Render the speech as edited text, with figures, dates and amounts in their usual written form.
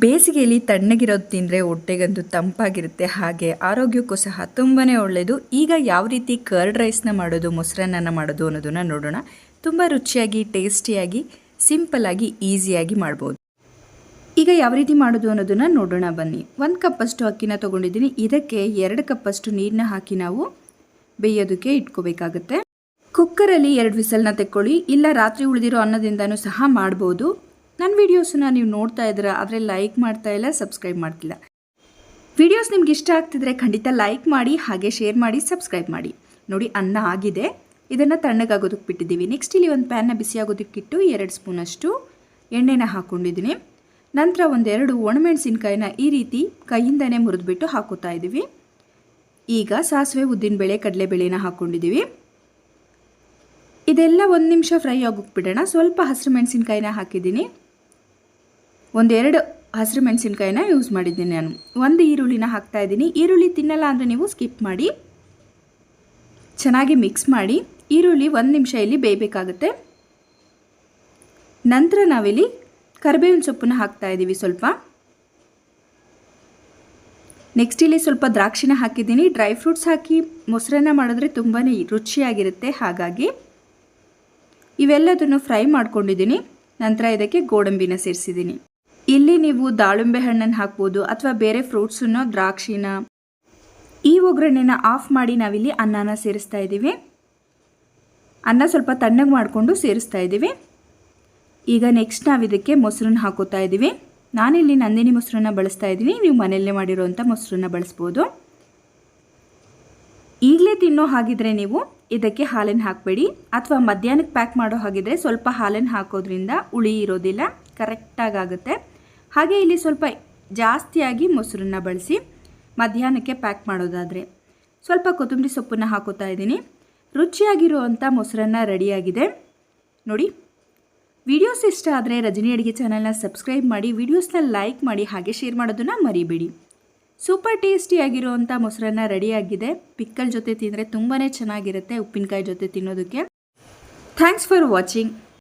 ಬೇಸಿಗೆಯಲ್ಲಿ ತಣ್ಣಗಿರೋದು ತಿಂದರೆ ಹೊಟ್ಟೆಗಂತೂ ತಂಪಾಗಿರುತ್ತೆ, ಹಾಗೆ ಆರೋಗ್ಯಕ್ಕೂ ಸಹ ತುಂಬಾ ಒಳ್ಳೆಯದು. ಈಗ ಯಾವ ರೀತಿ ಕರ್ಡ್ ರೈಸ್ನ ಮಾಡೋದು, ಮೊಸರನ್ನ ಮಾಡೋದು ಅನ್ನೋದನ್ನು ನೋಡೋಣ. ತುಂಬ ರುಚಿಯಾಗಿ, ಟೇಸ್ಟಿಯಾಗಿ, ಸಿಂಪಲ್ಲಾಗಿ, ಈಸಿಯಾಗಿ ಮಾಡ್ಬೋದು. ಈಗ ಯಾವ ರೀತಿ ಮಾಡೋದು ಅನ್ನೋದನ್ನು ನೋಡೋಣ ಬನ್ನಿ. 1 ಕಪ್ಪಷ್ಟು ಅಕ್ಕಿನ ತೊಗೊಂಡಿದ್ದೀನಿ. ಇದಕ್ಕೆ 2 ಕಪ್ಪಷ್ಟು ನೀರನ್ನ ಹಾಕಿ ನಾವು ಬೇಯೋದಕ್ಕೆ ಇಟ್ಕೋಬೇಕಾಗುತ್ತೆ. ಕುಕ್ಕರಲ್ಲಿ 2 ವಿಸಲ್ನ ತೆಕ್ಕೊಳ್ಳಿ, ಇಲ್ಲ ರಾತ್ರಿ ಉಳಿದಿರೋ ಅನ್ನದಿಂದನೂ ಸಹ ಮಾಡ್ಬೋದು. ನನ್ನ ವೀಡಿಯೋಸನ್ನ ನೀವು ನೋಡ್ತಾ ಇದ್ದೀರಾ, ಆದರೆ ಲೈಕ್ ಮಾಡ್ತಾ ಇಲ್ಲ, ಸಬ್ಸ್ಕ್ರೈಬ್ ಮಾಡ್ತಿಲ್ಲ. ವೀಡಿಯೋಸ್ ನಿಮ್ಗೆ ಇಷ್ಟ ಆಗ್ತಿದ್ರೆ ಖಂಡಿತ ಲೈಕ್ ಮಾಡಿ, ಹಾಗೆ ಶೇರ್ ಮಾಡಿ, ಸಬ್ಸ್ಕ್ರೈಬ್ ಮಾಡಿ. ನೋಡಿ, ಅನ್ನ ಆಗಿದೆ. ಇದನ್ನು ತಣ್ಣಗಾಗೋದಕ್ಕೆ ಬಿಟ್ಟಿದ್ದೀವಿ. ನೆಕ್ಸ್ಟ್ ಇಲ್ಲಿ ಒಂದು ಪ್ಯಾನ್ನ ಬಿಸಿಯಾಗೋದಕ್ಕಿಟ್ಟು 2 ಸ್ಪೂನಷ್ಟು ಎಣ್ಣೆನ ಹಾಕ್ಕೊಂಡಿದ್ದೀನಿ. ನಂತರ 1-2 ಒಣಮೆಣಸಿನ್ಕಾಯಿನ ಈ ರೀತಿ ಕೈಯಿಂದನೇ ಮುರಿದ್ಬಿಟ್ಟು ಹಾಕೋತಾ ಇದ್ದೀವಿ. ಈಗ ಸಾಸಿವೆ, ಉದ್ದಿನಬೇಳೆ, ಕಡಲೆಬೇಳೆನ ಹಾಕ್ಕೊಂಡಿದ್ದೀವಿ. ಇದೆಲ್ಲ 1 ನಿಮಿಷ ಫ್ರೈ ಆಗೋಕ್ಕೆ ಬಿಡೋಣ. ಸ್ವಲ್ಪ ಹಸಿರು ಮೆಣಸಿನ್ಕಾಯಿನ ಹಾಕಿದ್ದೀನಿ. 1-2 ಹಸಿರು ಮೆಣಸಿನ್ಕಾಯಿನ ಯೂಸ್ ಮಾಡಿದ್ದೀನಿ ನಾನು. 1 ಈರುಳ್ಳಿನ ಹಾಕ್ತಾಯಿದ್ದೀನಿ. ಈರುಳ್ಳಿ ತಿನ್ನಲ್ಲ ಅಂದರೆ ನೀವು ಸ್ಕಿಪ್ ಮಾಡಿ. ಚೆನ್ನಾಗಿ ಮಿಕ್ಸ್ ಮಾಡಿ. ಈರುಳ್ಳಿ 1 ನಿಮಿಷ ಇಲ್ಲಿ ಬೇಯಬೇಕಾಗುತ್ತೆ. ನಂತರ ನಾವಿಲ್ಲಿ ಕರಿಬೇವಿನ ಸೊಪ್ಪನ್ನ ಹಾಕ್ತಾಯಿದ್ದೀವಿ ಸ್ವಲ್ಪ. ನೆಕ್ಸ್ಟ್ ಇಲ್ಲಿ ಸ್ವಲ್ಪ ದ್ರಾಕ್ಷಿನ ಹಾಕಿದ್ದೀನಿ. ಡ್ರೈ ಫ್ರೂಟ್ಸ್ ಹಾಕಿ ಮೊಸರನ್ನ ಮಾಡಿದ್ರೆ ತುಂಬಾ ರುಚಿಯಾಗಿರುತ್ತೆ, ಹಾಗಾಗಿ ಇವೆಲ್ಲದನ್ನು ಫ್ರೈ ಮಾಡ್ಕೊಂಡಿದ್ದೀನಿ. ನಂತರ ಇದಕ್ಕೆ ಗೋಡಂಬಿನ ಸೇರಿಸಿದ್ದೀನಿ. ಇಲ್ಲಿ ನೀವು ದಾಳಿಂಬೆ ಹಣ್ಣನ್ನು ಹಾಕ್ಬೋದು, ಅಥವಾ ಬೇರೆ ಫ್ರೂಟ್ಸನ್ನು, ದ್ರಾಕ್ಷಿನ. ಈ ಒಗ್ಗರಣೆನ ಆಫ್ ಮಾಡಿ ನಾವಿಲ್ಲಿ ಅನ್ನನ ಸೇರಿಸ್ತಾ ಇದ್ದೀವಿ. ಅನ್ನ ಸ್ವಲ್ಪ ತಣ್ಣಗೆ ಮಾಡಿಕೊಂಡು ಸೇರಿಸ್ತಾ ಇದ್ದೀವಿ. ಈಗ ನೆಕ್ಸ್ಟ್ ನಾವು ಇದಕ್ಕೆ ಮೊಸರನ್ನ ಹಾಕೋತಾ ಇದ್ದೀವಿ. ನಾನಿಲ್ಲಿ ನಂದಿನಿ ಮೊಸರನ್ನ ಬಳಸ್ತಾ ಇದ್ದೀನಿ. ನೀವು ಮನೆಯಲ್ಲೇ ಮಾಡಿರೋವಂಥ ಮೊಸರನ್ನ ಬಳಸ್ಬೋದು. ಈಗಲೇ ತಿನ್ನೋ ಹಾಗಿದ್ರೆ ನೀವು ಇದಕ್ಕೆ ಹಾಲನ್ನು ಹಾಕಬೇಡಿ, ಅಥವಾ ಮಧ್ಯಾಹ್ನಕ್ಕೆ ಪ್ಯಾಕ್ ಮಾಡೋ ಹಾಗಿದ್ರೆ ಸ್ವಲ್ಪ ಹಾಲನ್ನು ಹಾಕೋದ್ರಿಂದ ಹುಳಿ ಇರೋದಿಲ್ಲ, ಕರೆಕ್ಟಾಗಿ ಆಗುತ್ತೆ. ಹಾಗೆ ಇಲ್ಲಿ ಸ್ವಲ್ಪ ಜಾಸ್ತಿಯಾಗಿ ಮೊಸರನ್ನ ಬಳಸಿ ಮಧ್ಯಾಹ್ನಕ್ಕೆ ಪ್ಯಾಕ್ ಮಾಡೋದಾದರೆ. ಸ್ವಲ್ಪ ಕೊತ್ತಂಬರಿ ಸೊಪ್ಪನ್ನು ಹಾಕೋತಾ ಇದ್ದೀನಿ. ರುಚಿಯಾಗಿರುವಂಥ ಮೊಸರನ್ನ ರೆಡಿಯಾಗಿದೆ ನೋಡಿ. ವಿಡಿಯೋಸ್ ಇಷ್ಟ ಆದರೆ ರಜನಿ ಅಡುಗೆ ಚಾನಲ್ನ ಸಬ್ಸ್ಕ್ರೈಬ್ ಮಾಡಿ, ವಿಡಿಯೋಸ್ನ ಲೈಕ್ ಮಾಡಿ, ಹಾಗೆ ಶೇರ್ ಮಾಡೋದನ್ನು ಮರಿಬೇಡಿ. ಸೂಪರ್ ಟೇಸ್ಟಿಯಾಗಿರುವಂಥ ಮೊಸರನ್ನ ರೆಡಿಯಾಗಿದೆ. ಪಿಕ್ಕಲ್ ಜೊತೆ ತಿಂದರೆ ತುಂಬಾ ಚೆನ್ನಾಗಿರುತ್ತೆ, ಉಪ್ಪಿನಕಾಯಿ ಜೊತೆ ತಿನ್ನೋದಕ್ಕೆ. Thanks for watching.